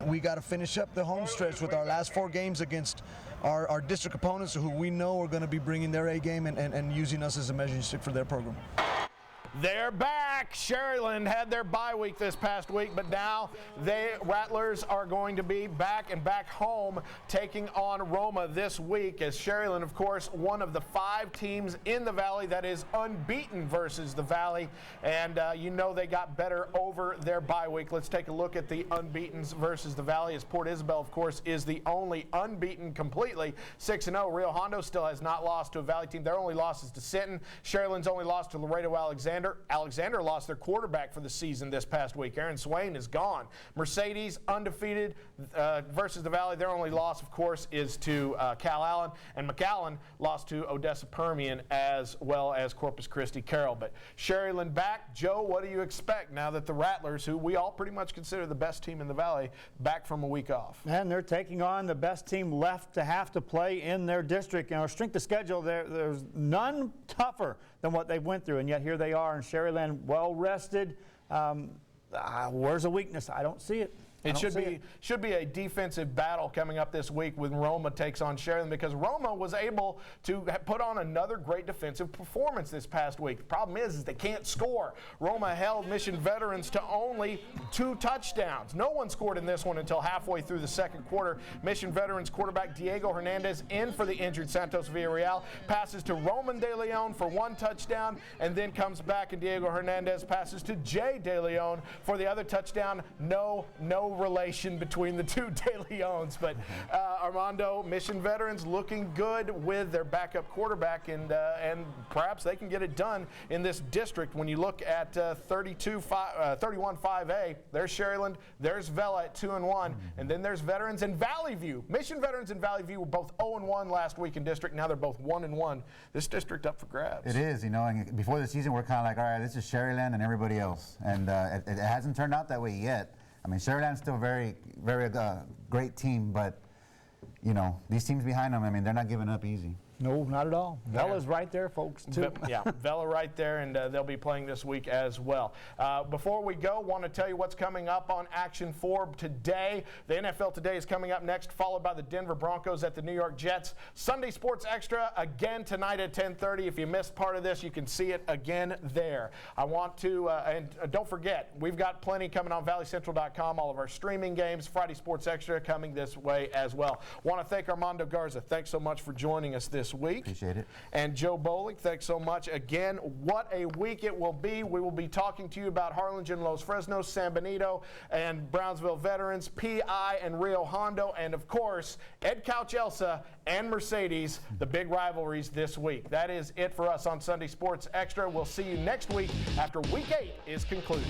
we got to finish up the home stretch with our last 4 games against our district opponents, who we know are going to be bringing their A game and using us as a measuring stick for their program. They're back. Sherryland had their bye week this past week, but now Rattlers are going to be back home taking on Roma this week, as Sherryland, of course, one of the 5 teams in the Valley that is unbeaten versus the Valley, and you know they got better over their bye week. Let's take a look at the unbeatens versus the Valley, as Port Isabel, of course, is the only unbeaten completely, 6-0. Rio Hondo still has not lost to a Valley team. Their only loss is to Sinton. Sherryland's only lost to Laredo Alexander. Alexander lost their quarterback for the season this past week. Aaron Swain is gone. Mercedes undefeated versus the Valley. Their only loss, of course, is to Cal Allen. And McAllen lost to Odessa Permian as well as Corpus Christi Carroll. But Sherryland back. Joe, what do you expect now that the Rattlers, who we all pretty much consider the best team in the Valley, back from a week off? And they're taking on the best team left to have to play in their district. Our strength of schedule, there's none tougher than what they went through, and yet here they are in Sherryland, well rested. Where's the weakness? I don't see it. It should be a defensive battle coming up this week when Roma takes on Sherryland, because Roma was able to put on another great defensive performance this past week. The problem is they can't score. Roma held Mission Veterans to only 2 touchdowns. No one scored in this one until halfway through the second quarter. Mission Veterans quarterback Diego Hernandez in for the injured Santos Villarreal, passes to Roman De Leon for 1 touchdown, and then comes back and Diego Hernandez passes to Jay De Leon for the other touchdown. No relation between the 2 De Leons, but Armando, Mission Veterans looking good with their backup quarterback, and perhaps they can get it done in this district. When you look at 31-5A, there's Sherryland, there's Vela at 2-1, and then there's Veterans and Valley View. Mission Veterans and Valley View were both 0-1 last week in district. Now they're both 1-1. This district up for grabs. It is, and before the season we're kind of like, all right, this is Sherryland and everybody else, and it hasn't turned out that way yet. I mean, Sherryland's still a very great team, but, these teams behind them, I mean, they're not giving up easy. No, not at all. Vela's right there, folks, too. Yeah, Vela right there, and they'll be playing this week as well. Before we go, want to tell you what's coming up on Action 4 today. The NFL Today is coming up next, followed by the Denver Broncos at the New York Jets. Sunday Sports Extra again tonight at 10:30. If you missed part of this, you can see it again there. I want to, and don't forget, we've got plenty coming on valleycentral.com, all of our streaming games, Friday Sports Extra coming this way as well. Want to thank Armando Garza. Thanks so much for joining us this week. Appreciate it. And Joe Bolick, thanks so much. Again, what a week it will be. We will be talking to you about Harlingen, Los Fresnos, San Benito, and Brownsville Veterans, PI and Rio Hondo, and of course, Ed Couch Elsa and Mercedes, the big rivalries this week. That is it for us on Sunday Sports Extra. We'll see you next week after Week 8 is concluded.